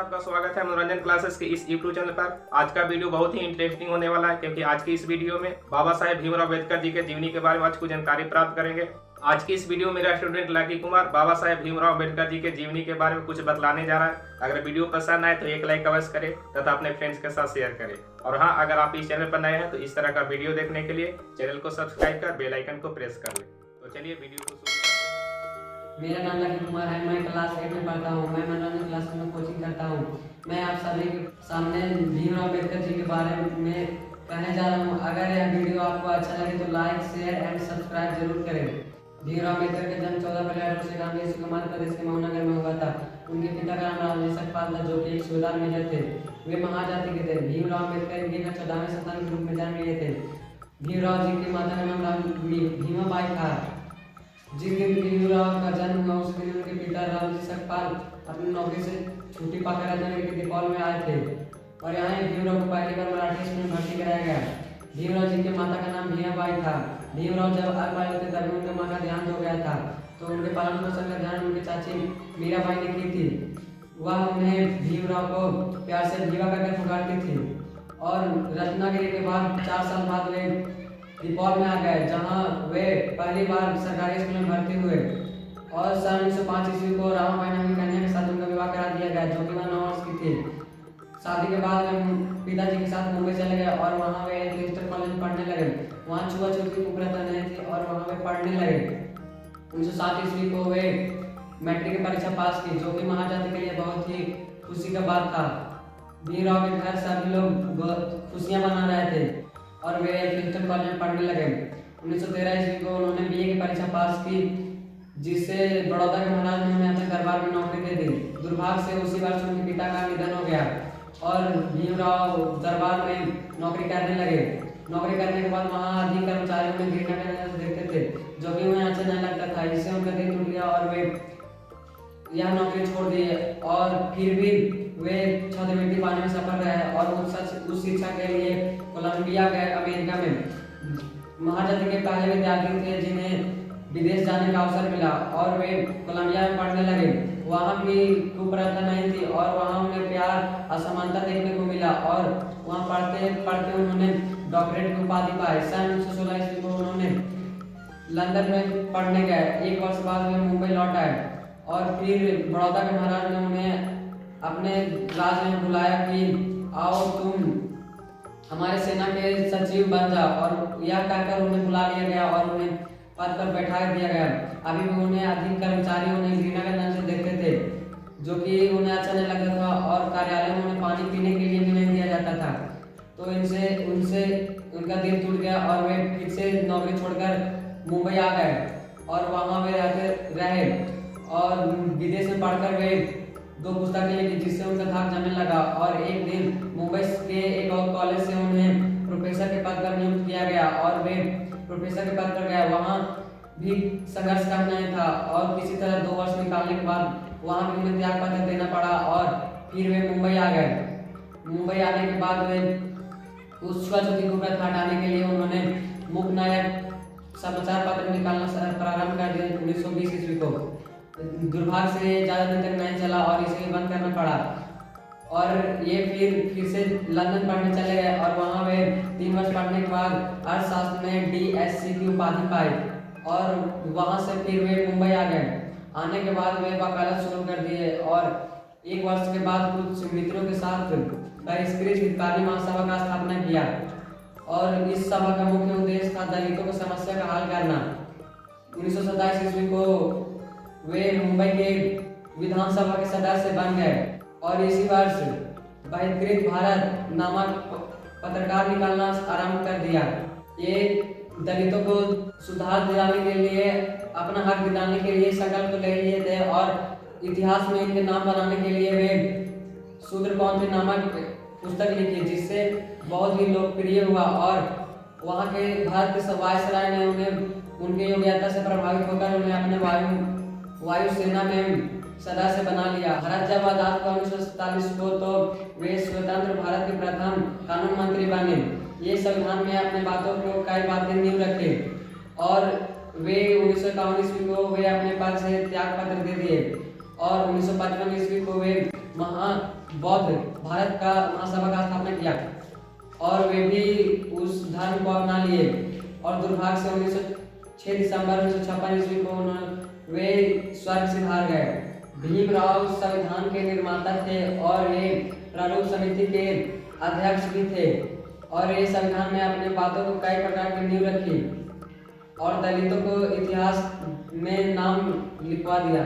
आपका स्वागत है मनोरंजन क्लासेस के इस यूट्यूब चैनल पर। आज का वीडियो बहुत ही इंटरेस्टिंग होने वाला है, क्योंकि आज की इस वीडियो में बाबा साहेब भीमराव अम्बेडकर जी के जीवनी के बारे में आज कुछ जानकारी प्राप्त करेंगे। आज की इस वीडियो में मेरा स्टूडेंट लकी कुमार बाबा साहेब भीमराव अम्बेडकर जी के जीवनी के बारे में कुछ बतलाने जा रहा है। अगर वीडियो पसंद आए तो एक लाइक अवश्य करें तथा अपने फ्रेंड्स के साथ शेयर करें। और हाँ, अगर आप इस चैनल पर नए हैं तो इस तरह का वीडियो देखने के लिए चैनल को सब्सक्राइब कर बेल आइकन को प्रेस कर लें। तो चलिए वीडियो को शुरू करते हैं। मेरा नाम लकी कुमार है। मैं क्लास 8 में पढ़ता हूँ। मैं मनोरंजन क्लास में कोचिंग करता हूँ। मैं आप सभी के सामने भीमराव अम्बेडकर जी के बारे में कहने जा रहा हूँ। अगर यह वीडियो आपको अच्छा लगे तो लाइक शेयर एंड सब्सक्राइब जरूर करें। भीमराव अम्बेडकर का जन्म 14 फरवरी 1891 मध्य प्रदेश के मऊनगर में हुआ था। उनके पिता का नाम रामजी सकपाल था, जो कि एक सूबेदार मेजर थे। वे महाजाति के थे। भीमराव अम्बेडकर इंडिया का 14वें संतान के रूप में जन्म लिए थे। भीमराव जी की माता का नाम भीमाबाई था। जिस दिन भीमराव का जन्म हुआ उस दिन उनके पिता रामजी सकपाल अपनी नौकरी से छुट्टी पाकर राजधानी के दीपावली में आए थे और यहाँ भीमराव को पहली बार मराठी स्कूल में भर्ती कराया गया। भीमराव जी की माता का नाम भीमाबाई था। भीमराव जब अल्प थे तभी उनके माँ का देहांत हो गया था, तो उनके पालन पोषण का ध्यान उनकी चाची मीराबाई ने की थी। वह उन्हें भीमराव को प्यार से भीमा करके पुकारती थी। और रत्नागिरी के बाद 4 साल बाद वे दीपावली में आ गए, जहां वे पहली बार सरकारी स्कूल में भर्ती हुए। और सन 1905 ईस्वी को रामाबाई नाम की कन्या के साथ उनका विवाह करा दिया गया, जो कि वह 9 वर्ष की थी। शादी के बाद वे पिताजी के साथ मुंबई चले गए और वहां वे क्रिस्टल कॉलेज में पढ़ने लगे। वहां छुआछूत की कुप्रथा नहीं थी और वहां वे पढ़ने लगे। 1907 ईस्वी को वे मैट्रिक की परीक्षा पास की, जो कि महाजाति के लिए बहुत ही खुशी का बात था। भीमराव के घर सभी लोग खुशियां मना रहे थे और वे क्रिस्टल कॉलेज में पढ़ने लगे। 1913 ईस्वी को उन्होंने बीए की परीक्षा पास की, जिससे बड़ौदा के महाराज ने उन्हें अपने दरबार में नौकरी दे दी। दुर्भाग्य से उसी वर्ष उनके पिता का निधन हो गया और भीमराव दरबार में नौकरी करने लगे। नौकरी करने के बाद वहाँ अधिक कर्मचारी उन्हें घृणा के नजर से देखते थे, जो कि उन्हें अच्छा नहीं लगता था। इससे उनका दिल टूट गया और वे यह नौकरी छोड़ दी। और फिर भी वे छात्रवृत्ति पाने में सफल रहे और उस शिक्षा के लिए कोलंबिया गए, अमेरिका में। महाजाति के पहले विद्यार्थी थे जिन्हें विदेश जाने का अवसर मिला और वे कोलंबिया में पढ़ने लगे। वहाँ भी कुप्रथा नहीं थी और वहाँ उन्हें प्यार असमानता देखने को मिला और वहाँ पढ़ते पढ़ते उन्होंने डॉक्टरेट की उपाधि पाई। सन 1916 ईस्वी को उन्होंने लंदन में पढ़ने गए। 1 वर्ष बाद वे मुंबई लौट आए और फिर बड़ौदा के महाराज ने उन्हें अपने राज में बुलाया कि आओ तुम हमारे सेना के सचिव बन जाओ। और यह कहकर उन्हें बुला लिया गया और उन्हें पद पर बैठा दिया गया। अभी भी उन्हें अधिक कर्मचारी उन्हें घृणा के नजर से देखते थे, जो कि उन्हें अच्छा नहीं लगता था और कार्यालय में उन्हें पानी पीने के लिए भी नहीं दिया जाता था। तो उनसे उनका दिल टूट गया और वे फिर से नौकरी छोड़कर मुंबई आ गए और वहाँ वे रहे और विदेश में पढ़कर वे 2 पुस्तकें लिखी, जिससे उनका धाक जमने लगा। और एक दिन मुंबई के एक और कॉलेज से उन्हें प्रोफेसर के पद पर नियुक्त किया गया और वे प्रोफेसर के पद पर गए। वहाँ भी संघर्ष करना ही था और किसी तरह 2 वर्ष निकालने के बाद वहाँ भी उन्हें त्याग पत्र देना पड़ा और फिर वे मुंबई आ गए। मुंबई आने के बाद वे उस छुआछूत को हटाने के लिए उन्होंने मुखनायक समाचार पत्र निकालना प्रारंभ कर दिया 1920 ईस्वी को। दुर्भाग्य से ज़्यादा दिन तक नहीं चला और इसे बंद करना पड़ा। और ये फिर से लंदन पढ़ने चले गए और वहाँ वे 3 वर्ष पढ़ने के बाद अर्थशास्त्र में DSc की उपाधि पाई और वहाँ से फिर वे मुंबई आ गए। आने के बाद वे वकालत शुरू कर दिए और 1 वर्ष के बाद कुछ मित्रों के साथ बहिष्कृत हितकारी महासभा का स्थापना किया और इस सभा का मुख्य उद्देश्य था दलितों की समस्या का हल करना। 1927 ईस्वी को वे मुंबई के विधानसभा के सदस्य बन गए और इसी वर्ष बहिष्कृत भारत नामक पत्रकार निकालना आरंभ कर दिया। ये दलितों को सुधार दिलाने के लिए, अपना हक दिलाने के लिए संकल्प ले लिए थे और इतिहास में इनके नाम बनाने के लिए वे शूद्र कौन थे नामक पुस्तक लिखी, जिससे बहुत ही लोकप्रिय हुआ। और वहाँ के भारत के वायसराय ने उन्हें उनके योग्यता से प्रभावित होकर उन्हें अपने वायु सेना में सदस्य बना लिया। भारत जब आजाद हुआ 1947 को, तो वे स्वतंत्र भारत के प्रथम कानून मंत्री बने। ये संविधान में अपने बातों को कई बातें नींव रखे और वे 1951 ईस्वी को वे अपने पद से त्याग पत्र दे दिए और 1955 ईस्वी को वे बौद्ध भारत का महासभा का स्थापना किया और वे भी उस धर्म को अपना लिए और दुर्भाग्य से 1906 दिसंबर 1956 ईस्वी को वे स्वर्ग से हार गए। भीमराव संविधान के निर्माता थे और वे प्रारूप समिति के अध्यक्ष भी थे और ये संविधान में अपने बातों को कई प्रकार की नींव रखी और दलितों को इतिहास में नाम लिखवा दिया।